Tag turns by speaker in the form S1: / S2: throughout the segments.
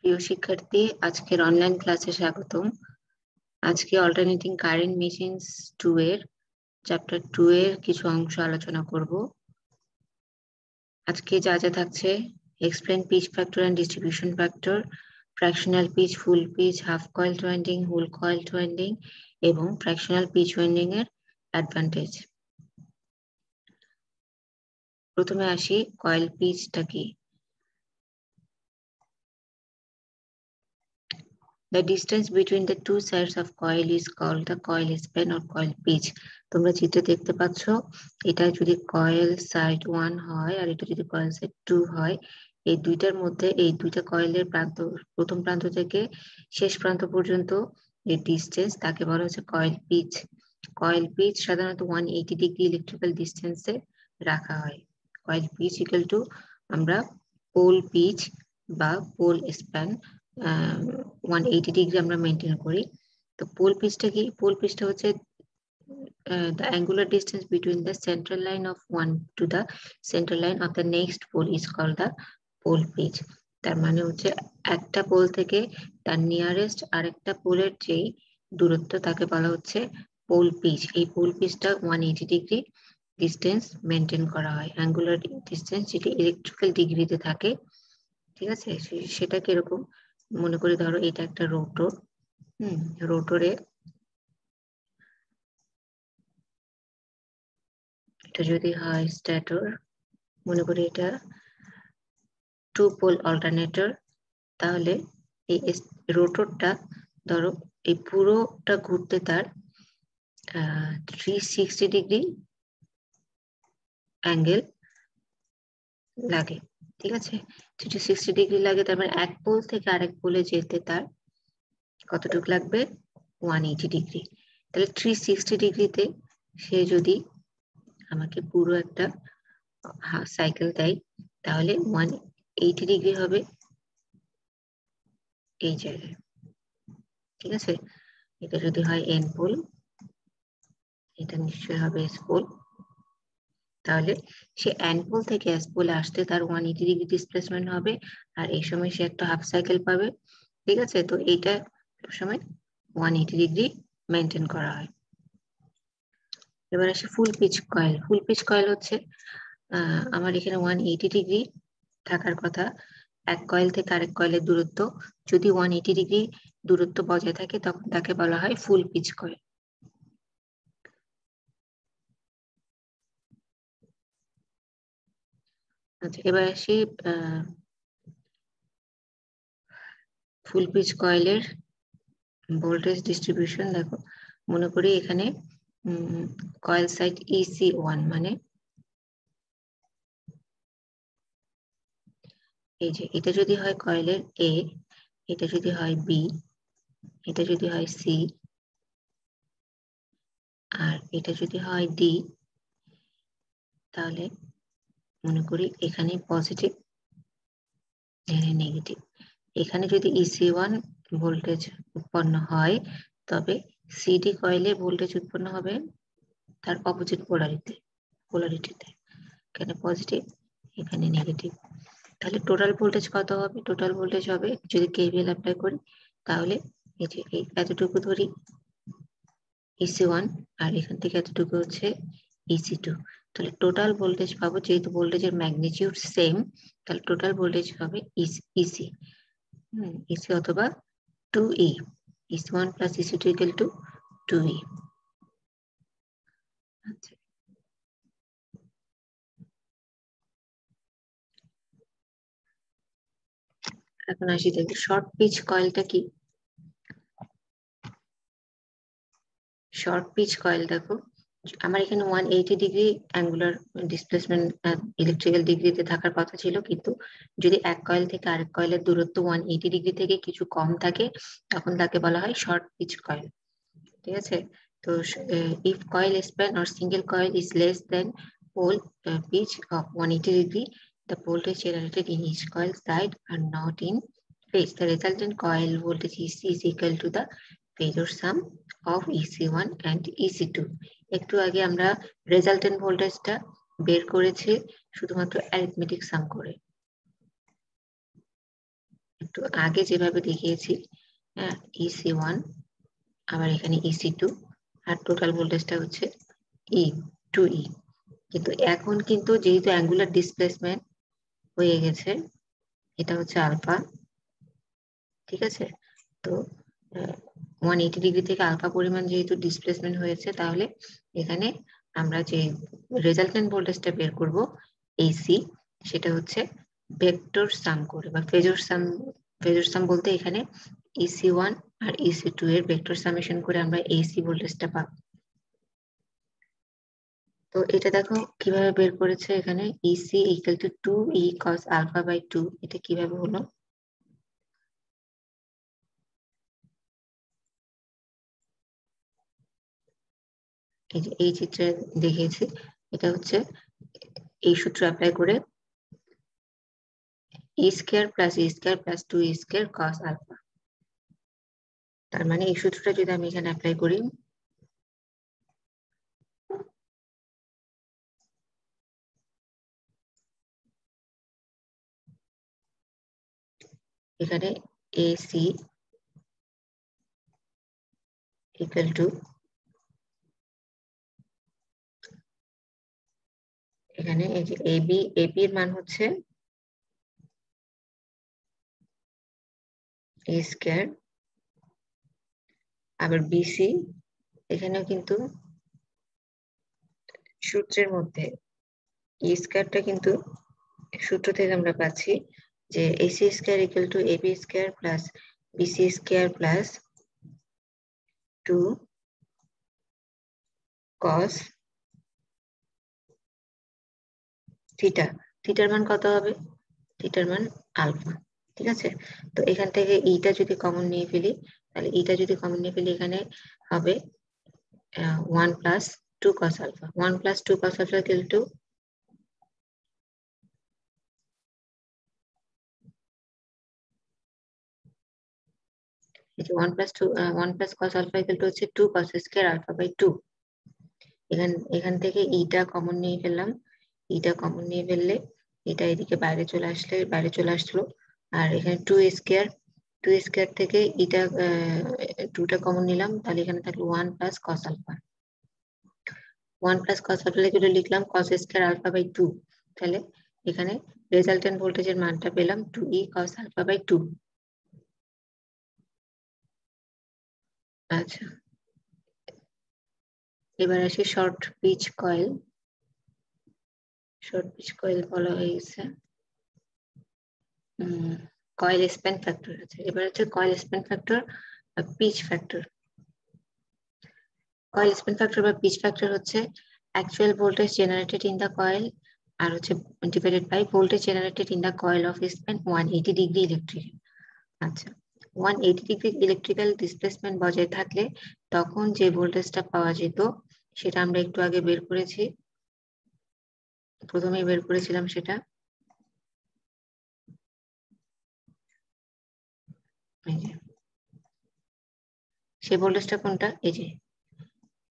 S1: প্রিয় শিক্ষার্থী, আজকের অনলাইন ক্লাসে স্বাগতম। আজকে অল্টারনেটিং কারেন্ট মেশিনস 2 এর চ্যাপ্টার 2 এর কিছু অংশ আলোচনা করব। আজকে যা যা থাকছে: explain pitch factor and distribution factor, fractional pitch, full pitch, half coiled winding, whole coiled winding এবং ফ্র্যাকশনাল পিচ ওয়াইন্ডিং এর অ্যাডভান্টেজ। প্রথমে আসি, কয়েল পিচটা কি? The distance between the two sides of coil is called the coil span or coil pitch. তোমরা চিত্রে দেখতে পাচ্ছ, এটা যদি কয়েল সাইড 1 হয় আর এটা যদি কয়েল সাইড 2 হয়, এই দুইটার মধ্যে এই দুইটা কয়েলের প্রান্ত, প্রথম প্রান্ত থেকে শেষ প্রান্ত পর্যন্ত এই ডিসটেন্স, তাকে বলা হচ্ছে কয়েল পিচ। কয়েল পিচ সাধারণত 180 ডিগ্রি ইলেকট্রিক্যাল ডিসটেন্সে রাখা হয়। কয়েল পিচ ইকুয়াল টু আমরা পোল পিচ বা পোল স্প্যান 180 ডিগ্রি আমরা মেনটেন করি। তো পোল পিচটা কি? পোল পিচটা হচ্ছে the angular distance between the central line of one to the central line of the next pole is called the pole pitch. তার মানে হচ্ছে একটা পোল থেকে তার নিয়ারেস্ট আরেকটা পোলের যেই দূরত্ব তাকে বলা হচ্ছে পোল পিচ। এই পোল পিচটা 180 ডিগ্রি ডিস্টেন্স মেনটেন করা হয়। অ্যাঙ্গুলার ডিস্টেন্স যেটা ইলেকট্রিক্যাল ডিগ্রিতে থাকে, ঠিক আছে? সেটা কিরকম? মনে করি ধরো এটা একটা রোটর, রোটরে এটা যদি হয় স্ট্যাটর, মনে করি এটা 2 পোল অল্টারনেটর, তাহলে এই রোটরটা ধরো এই পুরোটা ঘুরতে তার 360 ডিগ্রি অ্যাঙ্গেল লাগে, ঠিক আছে? 360 ডিগ্রি লাগে, তার মানে এক পোল থেকে আরেক পোলে যেতে তার কতটুকু লাগবে? 180 ডিগ্রি। তাহলে 360 ডিগ্রিতে সে যদি আমাকে পুরো একটা সাইকেল দেয়, তাহলে 180 ডিগ্রি হবে এই জায়গায়, ঠিক আছে? এটা যদি হয় এন পোল, এটা নিশ্চয়ই হবে এস পোল। তাহলে সে এন পোল থেকে এস পোলে আসতে তার 180 ডিগ্রি ডিসপ্লেসমেন্ট হবে, আর এই সময় সে একটা হাফ সাইকেল পাবে, ঠিক আছে? তো এইটা সবসময় 180 ডিগ্রি মেনটেন করা হয়। এবার আসে ফুল পিচ কয়েল। ফুল পিচ কয়েল হচ্ছে আমার এখানে 180 ডিগ্রি থাকার কথা, এক কয়েল থেকে আরেক কয়েলের দূরত্ব যদি 180 ডিগ্রি দূরত্ব বজায় থাকে, তখন তাকে বলা হয় ফুল পিচ কয়েল। আচ্ছা, এবার আসি ফুল পিচ কয়েলের ভোল্টেজ ডিস্ট্রিবিউশন। দেখো, মনে করি এখানে কয়েল সাইড EC1, মানে এই যে এটা যদি হয় কয়েলের A, এটা যদি হয় B, এটা যদি হয় C, আর এটা যদি হয় D, তাহলে মনে করি এখানে পজিটিভ, এখানে নেগেটিভ। এখানে যদি EC1 ভোল্টেজ উৎপন্ন হয়, তবে CD কয়েলে ভোল্টেজ উৎপন্ন হবে তার অপোজিট পোলারিটিতে। এখানে পজিটিভ, এখানে নেগেটিভ। তাহলে টোটাল ভোল্টেজ কত হবে? টোটাল ভোল্টেজ হবে, যদি KVL অ্যাপ্লাই করি, তাহলে এই যে এতটুকু ধরি EC1, আর এখান থেকে এতটুকু হচ্ছে EC2। তাহলে টোটাল ভোল্টেজ পাবো, যেহেতু ভোল্টেজের ম্যাগনিটিউড সেম, তাহলে টোটাল ভোল্টেজ হবে EC অথবা 2E, EC1 plus EC2 equal to 2E। আচ্ছা, এখন আসি দেখি শর্ট পিচ কয়েলটা কি। শর্ট পিচ কয়েল দেখো, আমার এখানে 180 ডিগ্রি অ্যাঙ্গুলার ডিসপ্লেসমেন্ট ইলেকট্রিক্যাল ডিগ্রিতে থাকার কথা ছিল, কিন্তু যদি এক কয়েল থেকে আরেক কয়েলের দূরত্ব 180 ডিগ্রি থেকে কিছু কম থাকে, তখন তাকে বলা হয় শর্ট পিচ কয়েল, ঠিক আছে? তো if coil span or single coil is less than pole pitch of 180 degree, the voltage generated in each coil side are not in phase. The resultant coil voltage is equal to the phasor sum of EC1 and EC2. একটু আগে আমরা resultant ভোল্টেজটা বের করেছি শুধুমাত্র arithmetic সাম করে। তো আগে যেভাবে দেখিয়েছি, হ্যাঁ, EC1 আবার এখানে EC2 আর টোটাল ভোল্টেজটা হচ্ছে E2E। কিন্তু এখন কিন্তু যেহেতু অ্যাঙ্গুলার ডিসপ্লেসমেন্ট হয়ে গেছে, এটা হচ্ছে আলফা, ঠিক আছে? তো 180 ডিগ্রি থেকে আলফা পরিমাণ যেহেতু ডিসপ্লেসমেন্ট হয়েছে, তাহলে এখানে আমরা যে রেজাল্টেন্ট ভোল্টেজটা বের করব AC, সেটা হচ্ছে ভেক্টর সাম করে বা ফেজর সাম। ফেজর সাম বলতে এখানে EC1 আর EC2 এর ভেক্টর সামেশন করে আমরা AC ভোল্টেজটা পাবো। তো এটা দেখো কিভাবে বের করেছে এখানে, EC equal to 2E cos alpha by 2। এটা কিভাবে হলো? এই যে এই চিত্রে দেখিয়েছি, এটা হচ্ছে এই সূত্র অ্যাপ্লাই করে E square plus E square plus 2E square cos alpha. তার মানে এই সূত্রটা যদি আমি এখানে অ্যাপ্লাই করি, এখানে AC ইকুয়াল টু, এখানে এই যে AB এর মান হচ্ছে A স্কয়ার, আবার BC এখানেও কিন্তু সূত্রের মধ্যে E স্কয়ারটা কিন্তু সূত্র থেকে আমরা পাচ্ছি যে AC square equal to AB square plus BC square plus 2 cos theta. থিটার মান কত হবে? থিটার মান আলফা, ঠিক আছে? তো এখান থেকে ইটা যদি কমন নিয়ে ফেলি, তাহলে ইটা যদি কমন নিয়ে ফেলি, এখানে হবে 1 plus 2 cos alpha. 1 plus 2 cos alpha equal to, এই যে 1 plus 2 1 plus cos alpha equal to হচ্ছে 2 cos স্কয়ার আলফা বাই 2। এখান থেকে ইটা কমন নিয়ে ফেললাম, ইটা কমন নিয়ে ফেললে এটা এদিকে বাইরে চলে আসলো। আর এখানে 2 স্কয়ার, 2 স্কয়ার থেকে ইটা 2টা কমন নিলাম, তাহলে এখানে থাকলো 1 plus cos alpha. 1 plus cos alpha লিখলাম cos স্কয়ার আলফা বাই 2। তাহলে এখানে রেজাল্টেন্ট ভোল্টেজের মানটা পেলাম 2E cos আলফা বাই 2। আচ্ছা, এবার আসি short pitch coil. Short pitch coil বলা হয়ে গেছে কয়েল স্প্যান ফ্যাক্টর আছে। এবার হচ্ছে কয়েল স্প্যান ফ্যাক্টর আর pitch factor. Coil span factor বা পিচ ফ্যাক্টর হচ্ছে actual voltage generated in the coil, আর হচ্ছে divided by voltage generated in the coil of span 180 degree electric. আচ্ছা, 180 ডিগ্রি ইলেকট্রিক্যাল ডিসপ্লেসমেন্ট বজায় থাকলে তখন যে ভোল্টেজটা পাওয়া যেত, সেটা আমরা একটু আগে বের করেছি, প্রথমেই বের করেছিলাম সেটা। এই যে সেই ভোল্টেজটা কোনটা, এই যে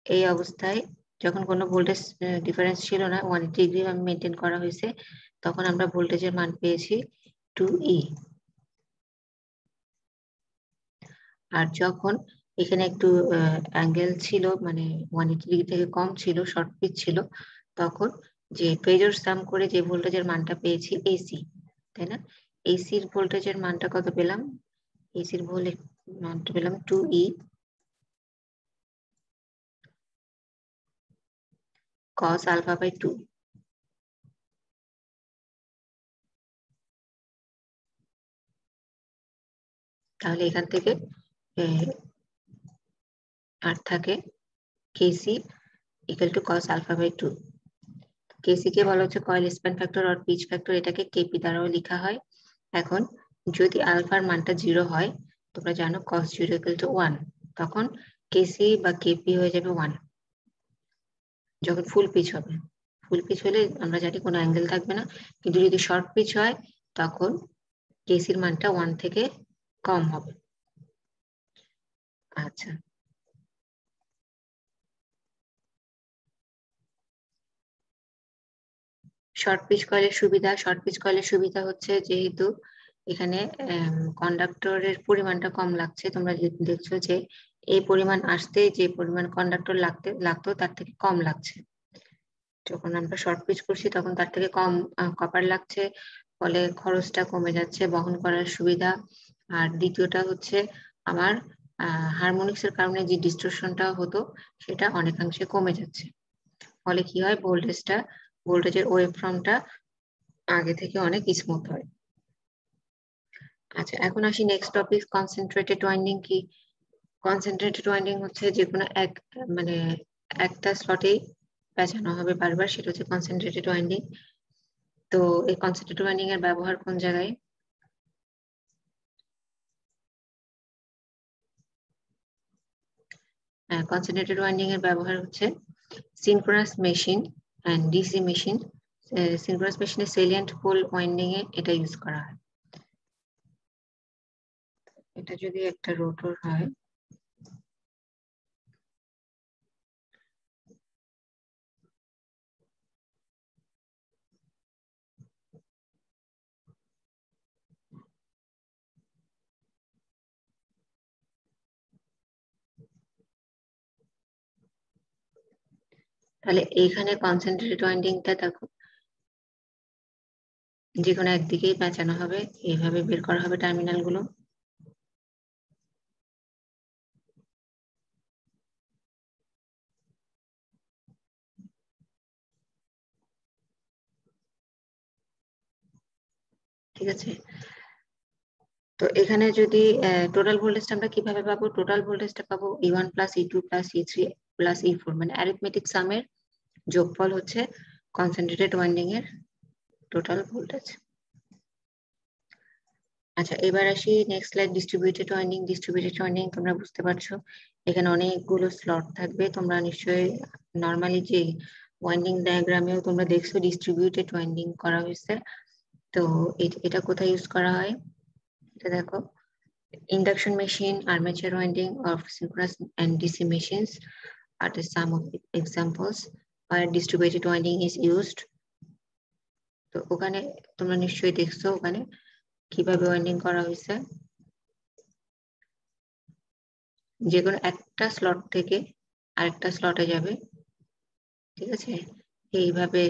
S1: এই অবস্থায় যখন কোনো ভোল্টেজ ডিফারেন্স ছিল না, 180 ডিগ্রি মেনটেন করা হয়েছে, তখন আমরা ভোল্টেজের মান পেয়েছি 2E। আর যখন এখানে একটু অ্যাঙ্গেল ছিল, মানে 180 ডিগ্রি থেকে কম ছিল, শর্ট পিচ ছিল, তখন যে ফেজর সাম করে যে ভোল্টেজের মানটা পেয়েছি AC, তাই না? এসির ভোল্টেজের মানটা কত পেলাম? এসির ভোল্টেজ মানটা পেলাম 2E cos আলফা বাই 2। তাহলে এখান থেকে আর থাকে KC equal to cos alpha by 2। KC কে বলা হচ্ছে কয়েল স্প্যান ফ্যাক্টর আর পিচ ফ্যাক্টর, এটাকে কেপি দ্বারাও লেখা হয়। এখন যদি আলফার মানটা 0 হয়, তোমরা জানো cos 0 ইকুয়াল টু 1, তখন কেসি বা কেপি হয়ে যাবে 1। যখন ফুল পিচ হবে, ফুল পিচ হলে আমরা জানি কোনো অ্যাঙ্গেল থাকবে না, কিন্তু যদি শর্ট পিচ হয় তখন কেসির মানটা 1 থেকে কম হবে। আচ্ছা, শর্ট পিচ কয়েলের সুবিধা হচ্ছে যেহেতু এখানে কন্ডাক্টরের পরিমাণটা কম লাগছে, তোমরা দেখছো যে এই পরিমাণ আসতে যে পরিমাণ কন্ডাক্টর লাগতো তার থেকে কম লাগছে। যখন আমরা শর্ট পিচ করছি তখন তার থেকে কম কপার লাগছে, ফলে খরচটা কমে যাচ্ছে, বহন করার সুবিধা। আর দ্বিতীয়টা হচ্ছে আমার হারমোনিক্স এর কারণে যে ডিস্টরশনটা হতো সেটা অনেকাংশে কমে যাচ্ছে। ফলে কি হয়, ভোল্টেজের ওয়েভ ফর্মটা আগে থেকে অনেক স্মুথ হয়। আচ্ছা, এখন আসি নেক্সট টপিক, কনসেন্ট্রেটেড ওয়াইন্ডিং কি? কনসেন্ট্রেটেড ওয়াইন্ডিং হচ্ছে যে কোনো মানে একটা স্লটেই পেঁচানো হবে বারবার, সেটা হচ্ছে কনসেন্ট্রেটেড ওয়াইন্ডিং। তো এই কনসেন্ট্রেটেড ওয়াইন্ডিং এর ব্যবহার কোন জায়গায়? কনসেন্ট্রেটেড ওয়াইন্ডিং এর ব্যবহার হচ্ছে synchronous machine and DC machine. Synchronous মেশিনে সেলিয়েন্ট পোল ওয়াইন্ডিং এ এটা ইউজ করা হয়। এটা যদি একটা রোটর হয়, তাহলে এইখানে কনসেন্ট্রেটেড ওয়াইন্ডিংটা দেখো যে কোনো একদিকেই পেঁচানো হবে, এইভাবে বের করা হবে টার্মিনাল গুলো। ঠিক আছে, তো এখানে যদি টোটাল ভোল্টেজটা আমরা কিভাবে পাবো? টোটাল ভোল্টেজটা পাবো E1 plus E2 plus E3 plus E4, মানে অ্যারিথমেটিক সামের যোগফল হচ্ছে কনসেন্ট্রেটেড ওয়াইন্ডিং এর টোটাল ভোল্টেজ। আচ্ছা, এবার আসি next slide, distributed winding. Distributed winding তোমরা বুঝতে পারছো, এখানে অনেকগুলো স্লট থাকবে। তোমরা নিশ্চয়ই নর্মালি যে ওয়াইন্ডিং ডায়াগ্রামেও তোমরা দেখছো ডিস্ট্রিবিউটেড ওয়াইন্ডিং করা হয়েছে। তো এটা কোথায় ইউজ করা হয়? এটা দেখো, induction machine, armature winding of synchronous and DC machines are the some of the examples where distributed winding is used. তো ওখানে তোমরা নিশ্চয়ই দেখছো ওখানে কিভাবে ওয়াইন্ডিং করা হয়েছে। যে কোনো একটা স্লট থেকে আরেকটা স্লটে যাবে, ঠিক আছে, এইভাবে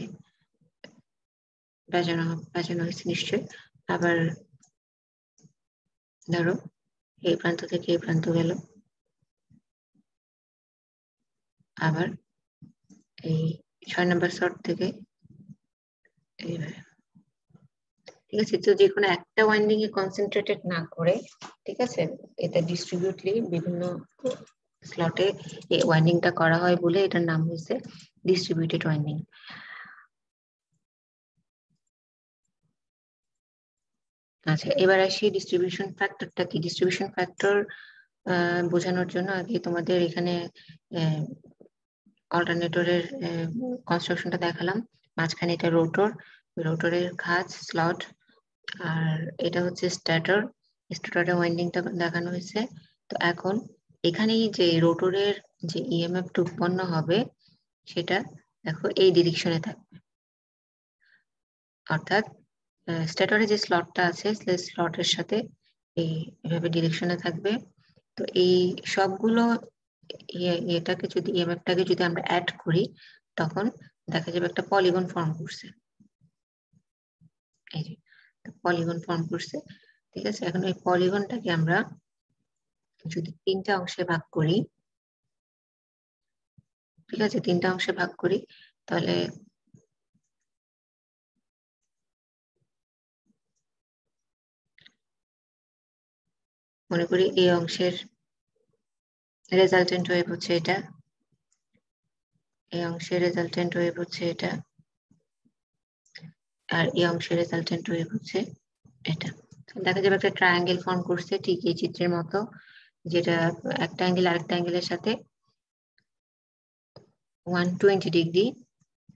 S1: পেঁচানো হয়েছে নিশ্চয়ই। আবার ধরো এই প্রান্ত থেকে এই প্রান্ত গেল, আবার এই 6 নম্বর স্লট থেকে এইভাবে। ঠিক আছে, তো যে কোনো একটা ওয়াইন্ডিং এ কনসেন্ট্রেটেড না করে, ঠিক আছে, এটা ডিস্ট্রিবিউটলি বিভিন্ন স্লটে এই ওয়াইন্ডিংটা করা হয় বলে এটার নাম হয়েছে ডিস্ট্রিবিউটেড ওয়াইন্ডিং। আচ্ছা, এবার আসি ডিস্ট্রিবিউশন ফ্যাক্টরটা কি। ডিস্ট্রিবিউশন ফ্যাক্টর বোঝানোর জন্য আগে তোমাদের এখানে অল্টারনেটরের কনস্ট্রাকশনটা দেখালাম। মাঝখানে এটা রোটর, রোটরের খাঁজ স্লট, আর এটা হচ্ছে স্ট্যাটর, স্ট্যাটরের ওয়াইন্ডিংটা দেখানো হয়েছে। তো এখন এখানেই যে রোটরের যে ইএমএফ উৎপন্ন হবে সেটা দেখো এই ডিরেকশনে থাকবে, অর্থাৎ স্ট্যাটরে যে স্লটটা আছে সেই স্লটের সাথে এইভাবে ডিরেকশনে থাকবে। তো এই সবগুলো এটাকে যদি ইএমএফটাকে যদি আমরা অ্যাড করি তখন দেখা যাবে একটা পলিগন ফর্ম করছে, এই যে পলিগন ফর্ম করছে। ঠিক আছে, এখন এই পলিগনটাকে আমরা যদি 3টা অংশে ভাগ করি, ঠিক আছে, 3টা অংশে ভাগ করি, তাহলে মনে করি এই অংশের রেজাল্টেন্ট ওয়েভ হচ্ছে এটা, এই অংশের রেজাল্টেন্ট ওয়েভ হচ্ছে এটা, আর এই অংশের রেজাল্টেন্ট ওয়েভ হচ্ছে এটা। দেখা যাবে একটা ট্রায়াঙ্গেল ফর্ম করছে ঠিক এই চিত্রের মতো, যেটা একটা অ্যাঙ্গেল আরেকটা অ্যাঙ্গেলের সাথে 120 ডিগ্রি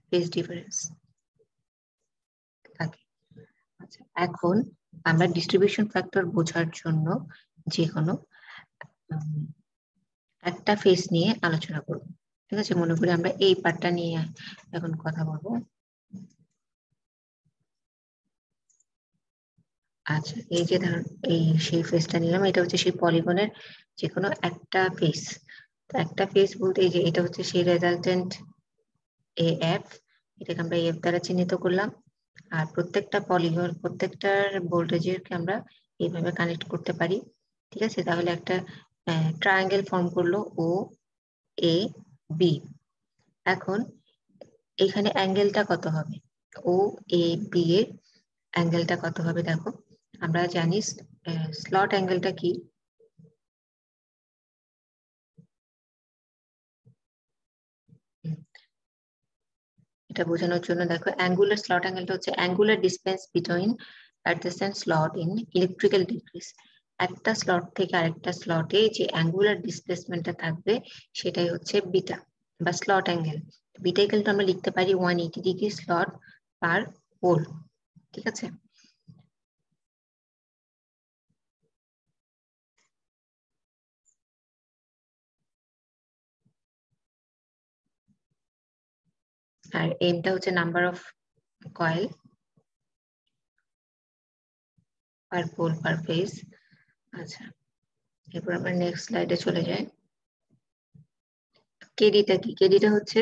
S1: ফেজ ডিফারেন্স থাকে। আচ্ছা, এখন আমরা ডিস্ট্রিবিউশন ফ্যাক্টর বোঝার জন্য যে কোনো একটা ফেজ নিয়ে আলোচনা করব। ঠিক আছে, মনে করি আমরা এই পার্টটা নিয়ে এখন কথা বলবো। আচ্ছা, এই যে ধরুন এই সেই ফেসটা নিলাম, এটা হচ্ছে সেই পলিগনের যে কোনো একটা ফেস। তো একটা ফেস বলতে এই যে এটা হচ্ছে সেই রেজাল্টেন্ট এ এফ, এটাকে আমরা এফ দ্বারা চিহ্নিত করলাম। আর প্রত্যেকটা পলিগন প্রত্যেকটার ভোল্টেজেরকে আমরা এইভাবে কানেক্ট করতে পারি। ঠিক আছে, তাহলে একটা ট্রায়াঙ্গেল ফর্ম করলো ও এ বি। এখন এখানে অ্যাঙ্গেলটা কত হবে? ও এ বি এর অ্যাঙ্গেলটা কত হবে দেখো। আমরা জানি স্লট অ্যাঙ্গেলটা কি? এটা বোঝানোর জন্য দেখো, অ্যাঙ্গুলার স্লট অ্যাঙ্গেলটা হচ্ছে angular distance between adjacent slot in electrical degrees. একটা স্লট থেকে আরেকটা স্লটে যে অ্যাঙ্গুলার ডিসপ্লেসমেন্টটা থাকবে সেটাই হচ্ছে বিটা বা slot angle. Beta equal to আমরা লিখতে পারি 180 ডিগ্রি স্লট পার হোল। ঠিক আছে, আর এনটা হচ্ছে number of coil per pole per phase. আচ্ছা, এরপর আমরা নেক্সট স্লাইডে চলে যাই। কেডিটা কি? কেডিটা হচ্ছে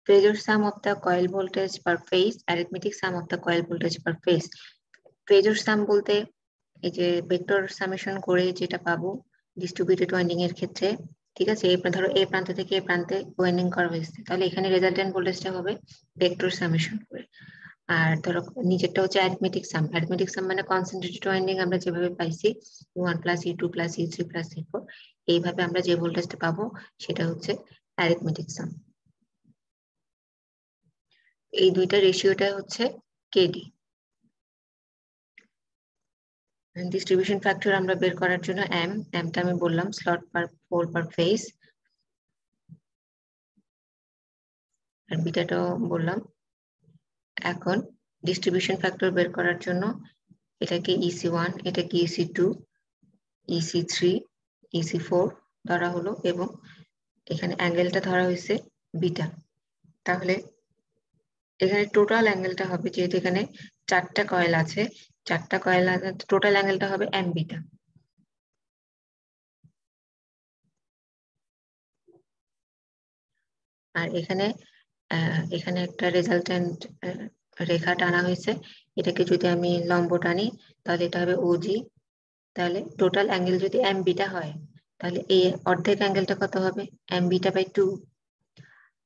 S1: phasor sum of the coil voltage per phase, arithmetic sum of the coil voltage per phase. Phasor sum বলতে এই যে ভেক্টর সামেশন করে যেটা পাবো ডিস্ট্রিবিউটেড ওয়াইন্ডিং এর ক্ষেত্রে। ঠিক আছে, ধরো এ প্রান্ত থেকে এ প্রান্তে ওয়াইন্ডিং করা হয়েছে, তাহলে এখানে রেজাল্টেন্ট ভোল্টেজটা হবে ভেক্টর সামেশন করে। আর ধরো নিচেরটা হচ্ছে অ্যারিথমেটিক সাম। অ্যারিথমেটিক সাম মানে কনসেন্ট্রেটেড ওয়াইন্ডিং আমরা যেভাবে পাইছি E1 plus E2 plus E3 plus E4, এইভাবে আমরা যে ভোল্টেজটা পাবো সেটা হচ্ছে অ্যারিথমেটিক সাম। এই দুইটা রেশিওটা হচ্ছে কেডি। ডিস্ট্রিবিউশন ফ্যাক্টর আমরা বের করার জন্য এমটা আমি বললাম slot per pole per phase, আর বিটাটাও বললাম। এখন ডিস্ট্রিবিউশন ফ্যাক্টর বের করার জন্য এটাকে EC1, এটাকে EC2, EC3, EC4 ধরা হলো এবং এখানে অ্যাঙ্গেলটা ধরা হয়েছে বিটা। তাহলে এখানে টোটাল অ্যাঙ্গেলটা হবে, যেহেতু এখানে চারটা কয়েল আছে, চারটা কয়েল আছে, টোটাল অ্যাঙ্গেলটা হবে এম বিটা। আর এখানে এখানে একটা রেজাল্টেন্ট রেখা টানা হয়েছে, এটাকে যদি আমি লম্ব টানি তাহলে এটা হবে ওজি। তাহলে টোটাল অ্যাঙ্গেল যদি এম বিটা হয় তাহলে এই অর্ধেক অ্যাঙ্গেলটা কত হবে? M beta by 2।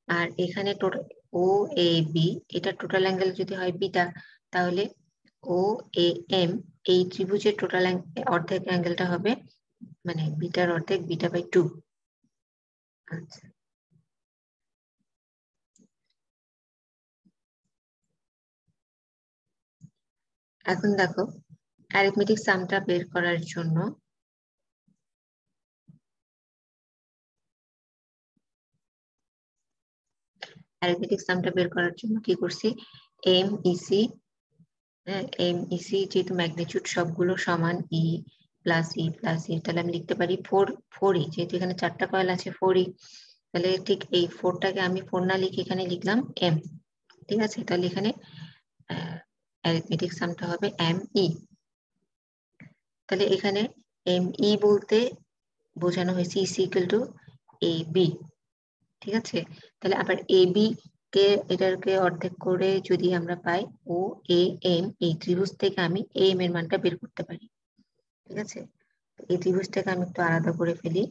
S1: আর এখানে টোটাল ও এ বি, এটা টোটাল অ্যাঙ্গেল যদি হয় বিটা, তাহলে ও এ এম এই ত্রিভুজের টোটাল অর্ধেক অ্যাঙ্গেলটা হবে মানে বিটার অর্ধেক বিটা বাই 2। আচ্ছা, এখন দেখো অ্যারিথমেটিক সামটা বের করার জন্য অ্যারিথমেটিক সামটা বের করার জন্য কি করছি, এম ইসি, হ্যাঁ এম ইসি যেহেতু ম্যাগনিটিউড সবগুলো সমান, ই প্লাস ই প্লাস ই, তাহলে আমি লিখতে পারি ফোর ফোর ই, যেহেতু এখানে চারটা কয়েল আছে 4 ই। তাহলে ঠিক এই ফোরটাকে আমি ফোর না লিখে এখানে লিখলাম এম। ঠিক আছে, তাহলে এখানে অ্যারিথমেটিক সামটা হবে এম ই। তাহলে এখানে এম ই বলতে বোঝানো হয়েছে EC equal to A B. ঠিক আছে, তাহলে আবার এ বি কে এটাকে অর্ধেক করে যদি আমরা পাই ও এ এম, এই ত্রিভুজ থেকে আমি এম এর মানটা বের করতে পারি। ঠিক আছে, এই ত্রিভুজটাকে আমি একটু আলাদা করে ফেলি।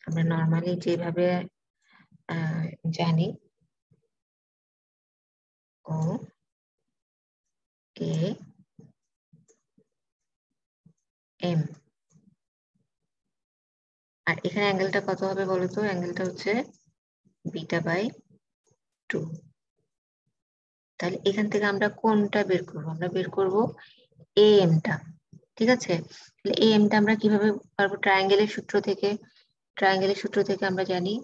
S1: আমরা নর্মালি যেভাবে জানি ও এ এম, আর এখানে অ্যাঙ্গেলটা কত হবে বলতো? অ্যাঙ্গেলটা হচ্ছে বিটা বাই 2। তাহলে এখান থেকে আমরা কোনটা বের করবো? আমরা বের করব এ এমটা। ঠিক আছে, তাহলে এ এমটা আমরা কিভাবে পারবো? ট্রায়াঙ্গেলের সূত্র থেকে। ট্রায়াঙ্গেলের সূত্র থেকে আমরা জানি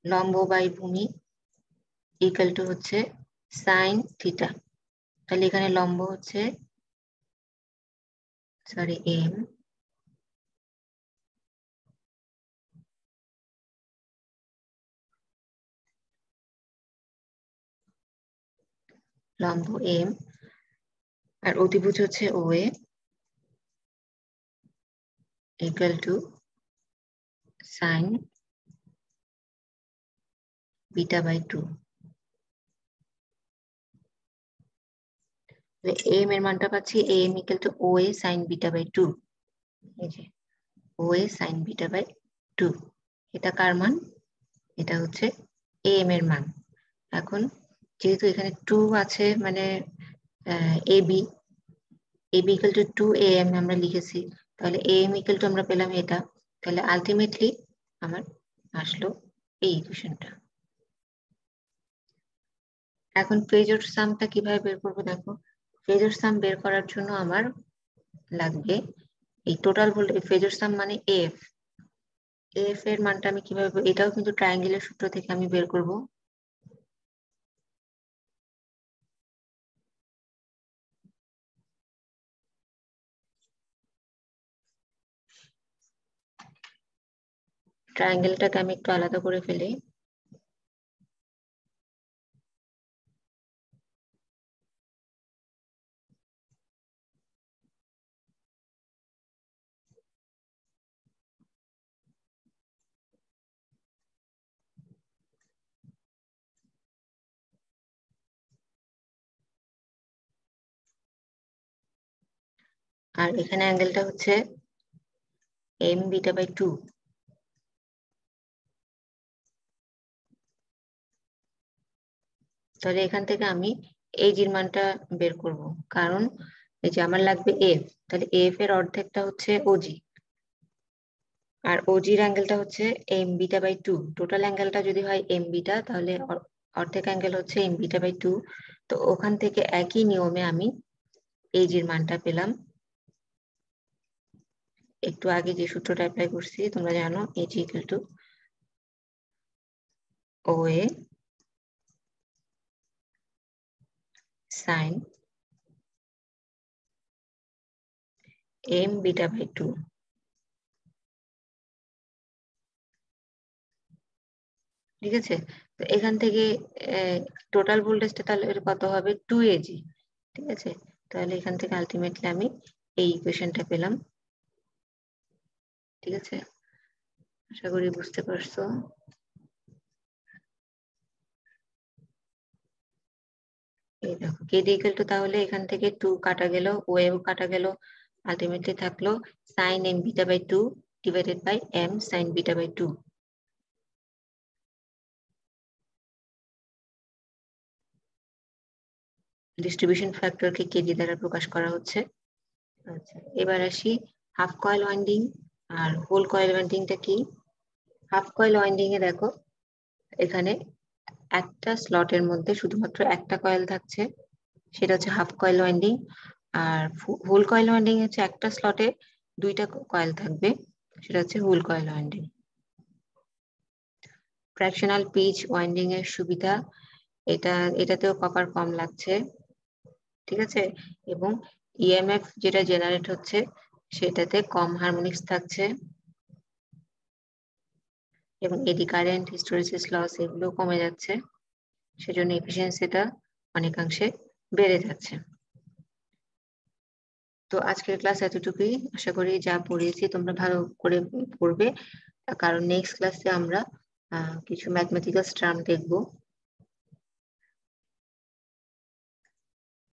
S1: লম্ব বাই ভূমি ইকুয়াল টু হচ্ছে সাইন থিটা। তাহলে এখানে লম্ব হচ্ছে সরি এম, লম্ব এম আর অতিভুজ হচ্ছে OA equal to sine beta by 2। M এর মানটা পাচ্ছি M equal to OA sine beta by 2। এই যে ওএ সাইন বিটা বাই 2, এটা কার মান? এটা হচ্ছে এম এর মান। এখন যেহেতু এখানে 2 আছে মানে এবি ইকুয়াল টু 2 am আমরা লিখেছি, তাহলে am ইকুয়াল টু আমরা পেলাম এটা, তাহলে আলটিমেটলি আমার আসলো এই ইকুয়েশনটা। এখন ফেজর সামটা কিভাবে বের করবো দেখো। ফেজর সাম বের করার জন্য আমার লাগবে এই টোটাল ভোল্টেজ। ফেজর সাম মানে এফ এর মানটা আমি কিভাবে, এটাও কিন্তু ট্রায়াঙ্গেলের সূত্র থেকে আমি বের করব। ট্রায়াঙ্গেলটাকে আমি একটু আলাদা করে ফেলি। আর এখানে অ্যাঙ্গেলটা হচ্ছে এম বিটা বাই 2। তাহলে এখান থেকে আমি এই জির মানটা বের করব, কারণ এই যে আমার লাগবে এফ, তাহলে এফ এর অর্ধেকটা হচ্ছে ওজি আর ওজির অ্যাঙ্গেলটা হচ্ছে এম বিটা বাই 2। টোটাল অ্যাঙ্গেলটা যদি হয় এম বিটা তাহলে অর্ধেক অ্যাঙ্গেল হচ্ছে এম বিটা বাই 2। তো ওখান থেকে একই নিয়মে আমি এই জির মানটা পেলাম। একটু আগে যে সূত্রটা অ্যাপ্লাই করছি তোমরা জানো, এই G equal to OA sine M beta by 2। ঠিক আছে, তো এখান থেকে টোটাল ভোল্টেজটা তাহলে কত হবে 2 এজি। ঠিক আছে, তাহলে এখান থেকে আলটিমেটলি আমি এই ইকুয়েশনটা পেলাম। ঠিক আছে, আশা করি বুঝতে পারছো। এই দেখো কেডি ইকুয়াল টু, তাহলে এখান থেকে 2 কাটা গেল, ওয়েও কাটা গেল, আলটিমেটলি থাকলো sine M beta by 2 divided by M sine beta by 2। Distribution ফ্যাক্টরকে কেডি দ্বারা প্রকাশ করা হচ্ছে। আচ্ছা, এবার আসি হাফ কয়েল ওয়াইন্ডিং আর হোল কয়েল ওয়াইন্ডিংটা কি। হাফ কয়েল ওয়াইন্ডিং এ দেখো এখানে একটা স্লটের মধ্যে শুধুমাত্র একটা কয়েল থাকছে, সেটা হচ্ছে হাফ কয়েল ওয়াইন্ডিং। আর হোল কয়েল ওয়াইন্ডিং হচ্ছে একটা স্লটে দুইটা কয়েল থাকবে, সেটা হচ্ছে whole coil winding. Fractional pitch winding এর সুবিধা, এটাতেও কপার কম লাগছে। ঠিক আছে, এবং ইএমএফ যেটা জেনারেট হচ্ছে সেটাতে কম হারমোনিক্স থাকছে, এবং এডি কারেন্ট হিস্টেরেসিস লস এগুলো কমে যাচ্ছে, সেজন্য এফিসিয়েন্সিটা অনেকাংশে বেড়ে যাচ্ছে। তো আজকের ক্লাস এতটুকুই, আশা করি যা পড়িয়েছি তোমরা ভালো করে পড়বে, কারণ নেক্সট ক্লাসে আমরা কিছু ম্যাথমেটিক্যাল টার্ম দেখবো।